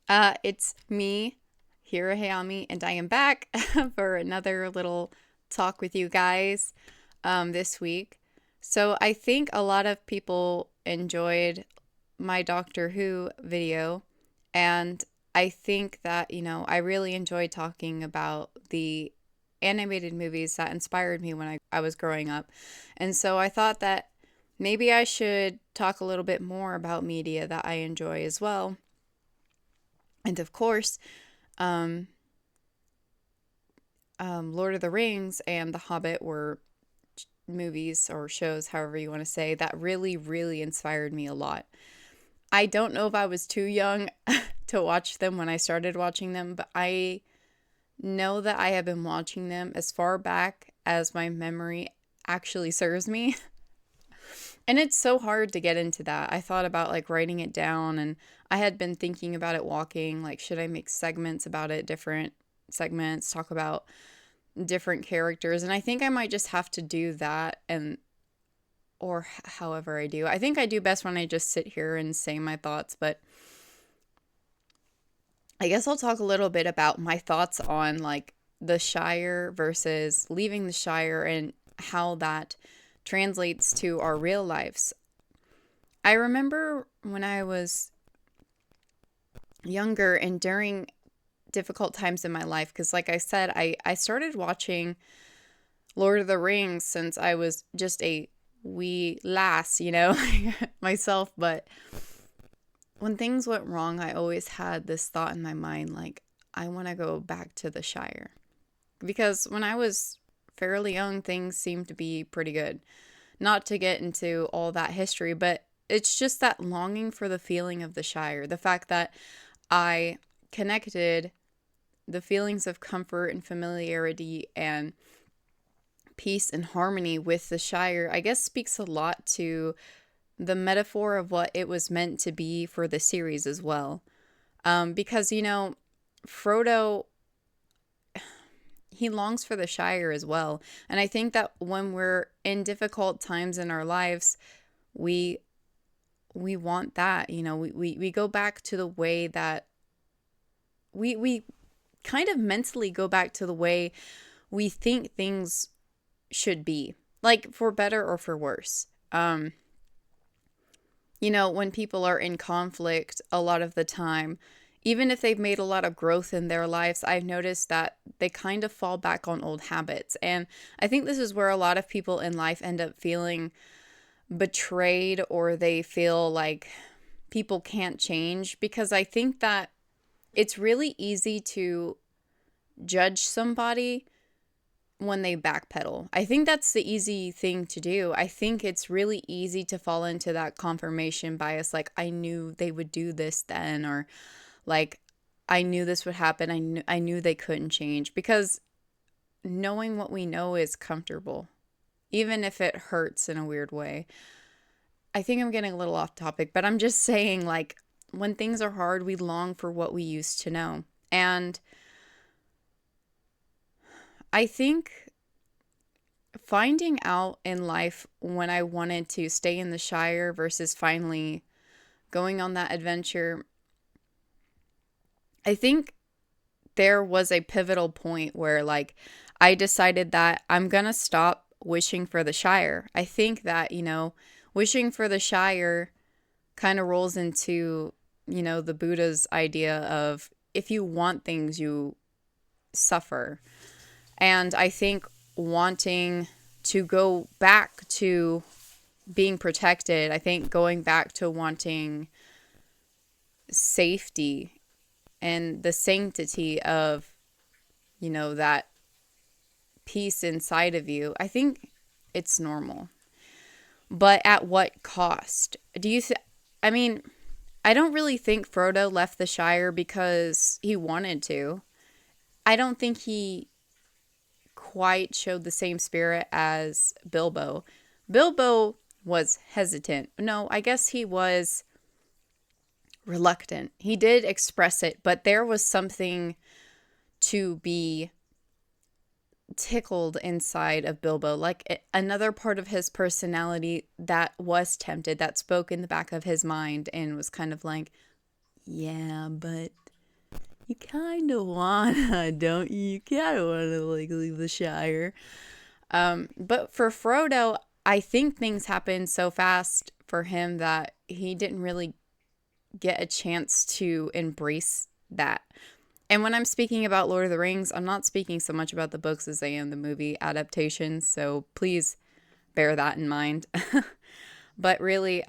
It's me, Hira, and I am back for another little talk with you guys this week. So I think a lot of people enjoyed my Doctor Who video, and I think that, I really enjoyed talking about the animated movies that inspired me when I was growing up. And so I thought that maybe I should talk a little bit more about media that I enjoy as well. And of course, um, Lord of the Rings and The Hobbit were movies or shows, however you want to say, that really, really inspired me a lot. I don't know if I was too young to watch them when I started watching them, but I know that I have been watching them as far back as my memory actually serves me. And it's so hard to get into that. I thought about like writing it down, and I had been thinking about it walking. Like, should I make segments about it, different segments, talk about different characters? And I think I might just have to do that, and or however I do. I think I do best when I just sit here and say my thoughts, but I guess I'll talk a little bit about my thoughts on like the Shire versus leaving the Shire and how that translates to our real lives. I remember when I was younger and during difficult times in my life, because like I said, I started watching Lord of the Rings since I was just a wee lass, myself. But when things went wrong, I always had this thought in my mind like, I want to go back to the Shire. Because when I was fairly young, things seemed to be pretty good. Not to get into all that history, but it's just that longing for the feeling of the Shire. The fact that I connected the feelings of comfort and familiarity and peace and harmony with the Shire, I guess speaks a lot to the metaphor of what it was meant to be for the series as well. Because, Frodo, he longs for the Shire as well. And I think that when we're in difficult times in our lives, we we want that. We go back to the way that we kind of mentally go back to the way we think things should be, like for better or for worse. When people are in conflict a lot of the time, even if they've made a lot of growth in their lives, I've noticed that they kind of fall back on old habits. And I think this is where a lot of people in life end up feeling betrayed, or they feel like people can't change, because I think that it's really easy to judge somebody when they backpedal. I think that's the easy thing to do. I think it's really easy to fall into that confirmation bias, like I knew they would do this then, or like I knew this would happen. I knew they couldn't change, because knowing what we know is comfortable, even if it hurts in a weird way. I think I'm getting a little off topic, but I'm just saying, like, when things are hard, we long for what we used to know. And I think finding out in life when I wanted to stay in the Shire versus finally going on that adventure, I think there was a pivotal point where, like, I decided that I'm going to stop wishing for the Shire. I think that, wishing for the Shire kind of rolls into, the Buddha's idea of if you want things, you suffer. And I think wanting to go back to being protected, I think going back to wanting safety and the sanctity of, that peace inside of you, I think it's normal. But at what cost? I mean, I don't really think Frodo left the Shire because he wanted to. I don't think he quite showed the same spirit as Bilbo. Bilbo was hesitant. No, I guess he was reluctant. He did express it, but there was something to be tickled inside of Bilbo, like another part of his personality that was tempted, that spoke in the back of his mind and was kind of like, yeah, but. you kind of wanna, don't you? You kind of wanna, like, leave the Shire. But for Frodo, I think things happened so fast for him that he didn't really get a chance to embrace that. And when I'm speaking about Lord of the Rings, I'm not speaking so much about the books as I am the movie adaptations, so please bear that in mind. But really,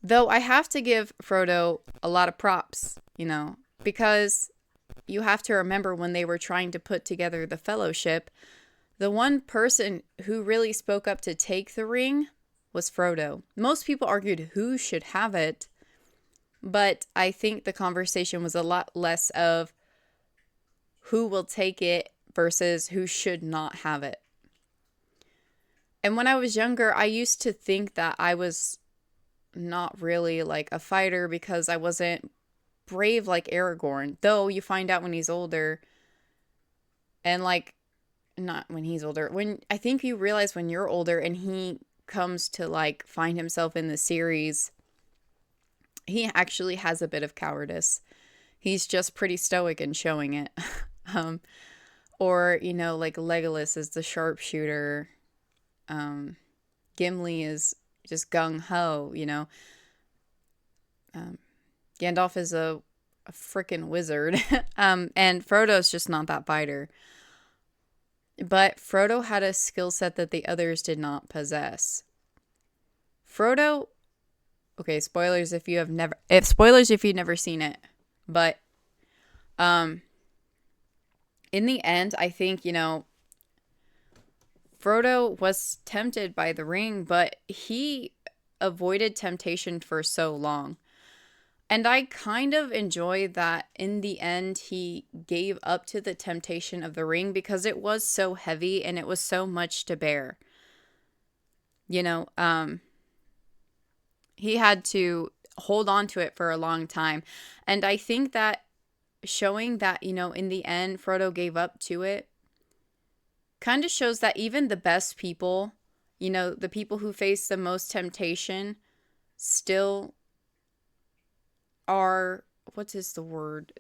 though I have to give Frodo a lot of props, because you have to remember when they were trying to put together the Fellowship, the one person who really spoke up to take the ring was Frodo. Most people argued who should have it, but I think the conversation was a lot less of who will take it versus who should not have it. And when I was younger, I used to think that I was not really like a fighter because I wasn't brave like Aragorn. Though you find out when he's older, and like, not when he's older, when I think you realize when you're older and he comes to like find himself in the series, he actually has a bit of cowardice. He's just pretty stoic in showing it. Or, like Legolas is the sharpshooter. Gimli is just gung-ho, Gandalf is a freaking wizard. And Frodo's just not that fighter. But Frodo had a skill set that the others did not possess. Frodo, okay, spoilers if you've never seen it. But in the end, I think, Frodo was tempted by the ring, but he avoided temptation for so long. And I kind of enjoy that in the end he gave up to the temptation of the ring because it was so heavy and it was so much to bear. He had to hold on to it for a long time. And I think that showing that, in the end, Frodo gave up to it kind of shows that even the best people, the people who face the most temptation still are, what is the word?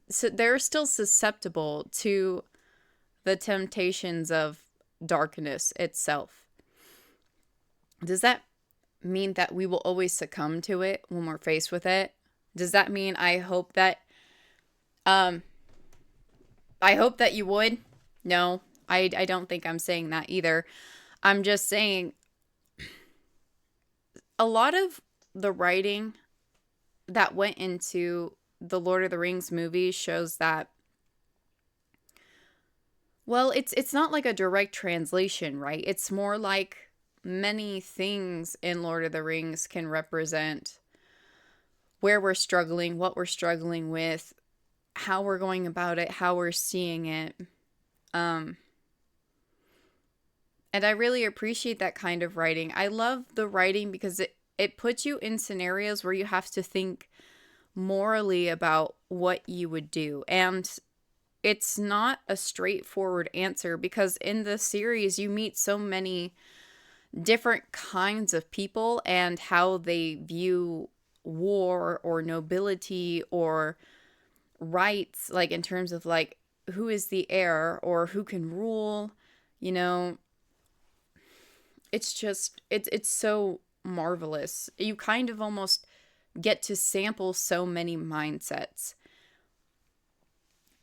So they're still susceptible to the temptations of darkness itself. Does that mean that we will always succumb to it when we're faced with it? Does that mean I hope that you would? No, I don't think I'm saying that either. I'm just saying a lot of the writing that went into the Lord of the Rings movies shows that, well, it's not like a direct translation, right? It's more like many things in Lord of the Rings can represent where we're struggling, what we're struggling with, how we're going about it, how we're seeing it. And I really appreciate that kind of writing. I love the writing because it puts you in scenarios where you have to think morally about what you would do. And it's not a straightforward answer because in the series you meet so many different kinds of people and how they view war or nobility or rights, like in terms of like who is the heir or who can rule, it's just it's so marvelous. You kind of almost get to sample so many mindsets.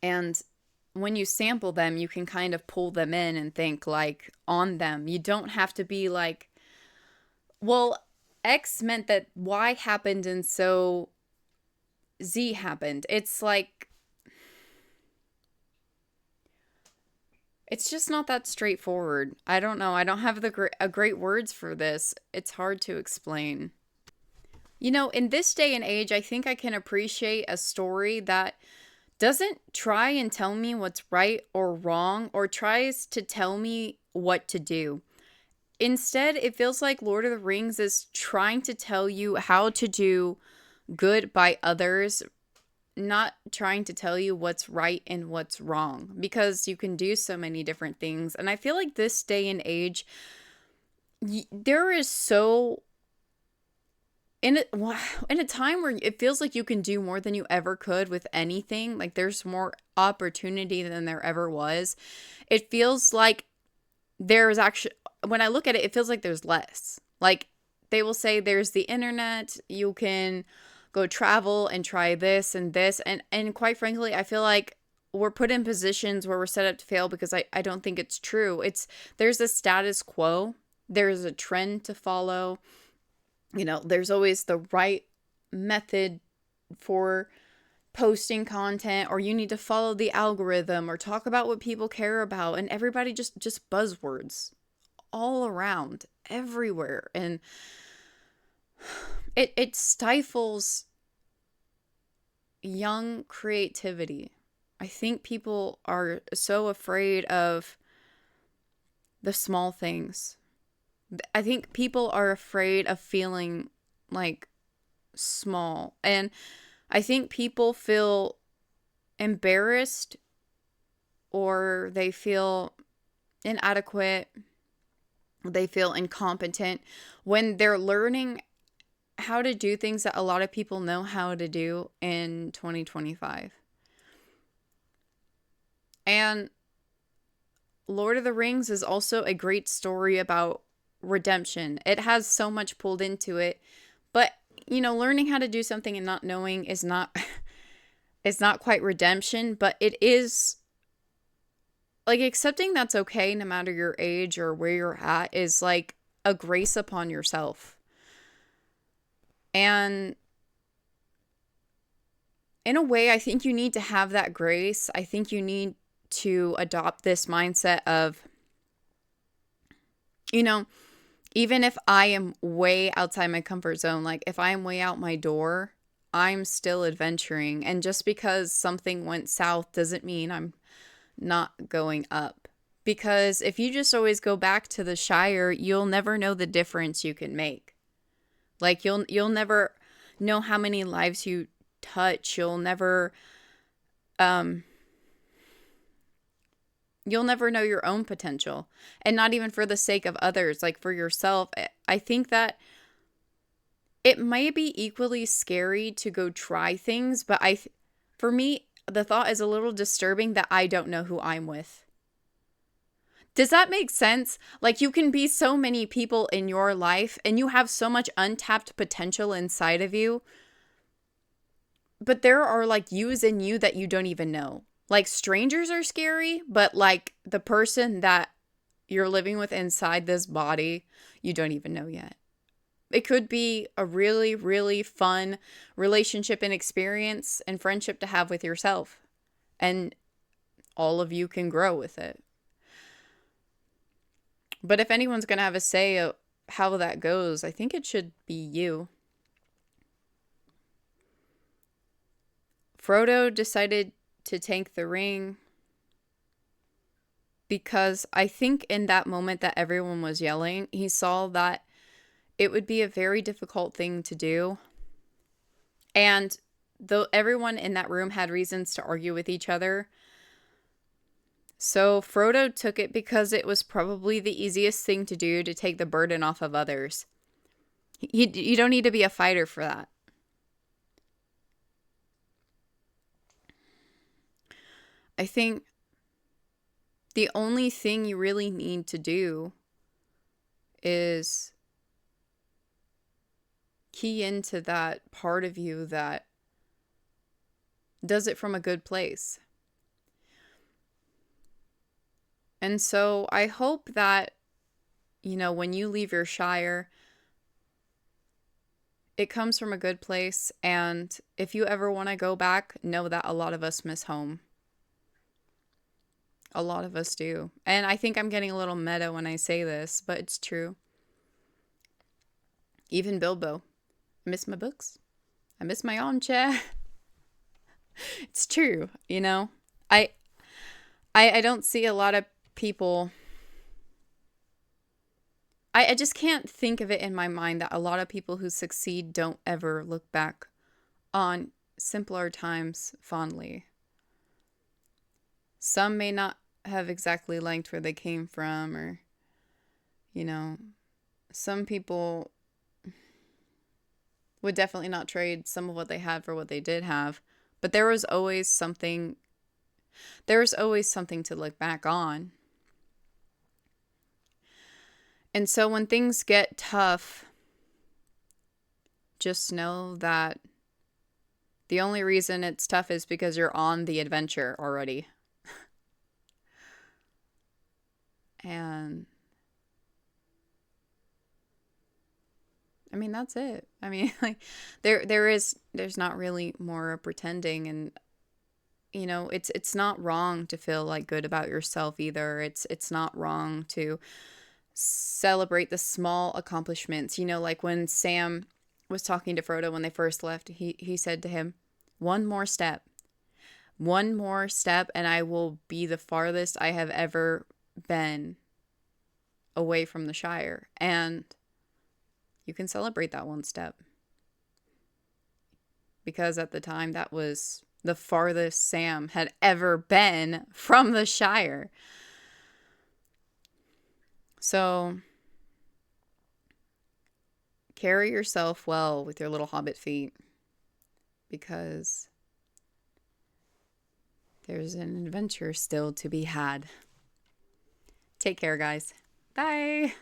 And when you sample them, you can kind of pull them in and think like on them. You don't have to be like, well, X meant that Y happened and so Z happened. It's like, it's just not that straightforward. I don't know. I don't have great words for this. It's hard to explain. In this day and age, I think I can appreciate a story that doesn't try and tell me what's right or wrong or tries to tell me what to do. Instead, it feels like Lord of the Rings is trying to tell you how to do good by others, not trying to tell you what's right and what's wrong, because you can do so many different things. And I feel like this day and age, there is so in a time where it feels like you can do more than you ever could with anything, like there's more opportunity than there ever was. It feels like there's actually, when I look at it, it feels like there's less. Like they will say there's the internet, you can go travel and try this and this. And quite frankly, I feel like we're put in positions where we're set up to fail because I don't think it's true. There's a status quo, there's a trend to follow. There's always the right method for posting content, or you need to follow the algorithm or talk about what people care about, and everybody just buzzwords all around everywhere, and it stifles young creativity. I think people are so afraid of the small things. I think people are afraid of feeling like small, and I think people feel embarrassed or they feel inadequate, they feel incompetent when they're learning how to do things that a lot of people know how to do in 2025. And Lord of the Rings is also a great story about redemption. It has so much pulled into it, but learning how to do something and not knowing is not it's not quite redemption, but it is like accepting that's okay no matter your age or where you're at is like a grace upon yourself. And in a way, I think you need to have that grace. I think you need to adopt this mindset of, even if I am way outside my comfort zone, like if I am way out my door, I'm still adventuring. And just because something went south doesn't mean I'm not going up. Because if you just always go back to the Shire, you'll never know the difference you can make. Like you'll never know how many lives you touch. You'll never know your own potential, and not even for the sake of others, like for yourself. I think that it may be equally scary to go try things, but for me, the thought is a little disturbing that I don't know who I'm with. Does that make sense? Like you can be so many people in your life and you have so much untapped potential inside of you, but there are like yous in you that you don't even know. Like strangers are scary, but like the person that you're living with inside this body, you don't even know yet. It could be a really, really fun relationship and experience and friendship to have with yourself. And all of you can grow with it. But if anyone's going to have a say of how that goes, I think it should be you. Frodo decided to take the ring because I think in that moment that everyone was yelling, he saw that it would be a very difficult thing to do. And though everyone in that room had reasons to argue with each other, so Frodo took it because it was probably the easiest thing to do to take the burden off of others. You don't need to be a fighter for that. I think the only thing you really need to do is key into that part of you that does it from a good place. And so I hope that, when you leave your Shire, it comes from a good place. And if you ever want to go back, know that a lot of us miss home. A lot of us do. And I think I'm getting a little meta when I say this, but it's true. Even Bilbo. I miss my books. I miss my armchair. It's true, I don't see a lot of people. I just can't think of it in my mind that a lot of people who succeed don't ever look back on simpler times fondly. Some may not have exactly liked where they came from, or, some people Would definitely not trade some of what they had for what they did have. But there was always something to look back on. And so when things get tough, just know that the only reason it's tough is because you're on the adventure already. And I mean, that's it. I mean, like there's not really more pretending. And it's not wrong to feel like good about yourself either. It's not wrong to celebrate the small accomplishments. Like when Sam was talking to Frodo when they first left, he said to him, "One more step. One more step and I will be the farthest I have ever been away from the Shire." And you can celebrate that one step, because at the time that was the farthest Sam had ever been from the Shire. So carry yourself well with your little hobbit feet, because there's an adventure still to be had. Take care, guys. Bye.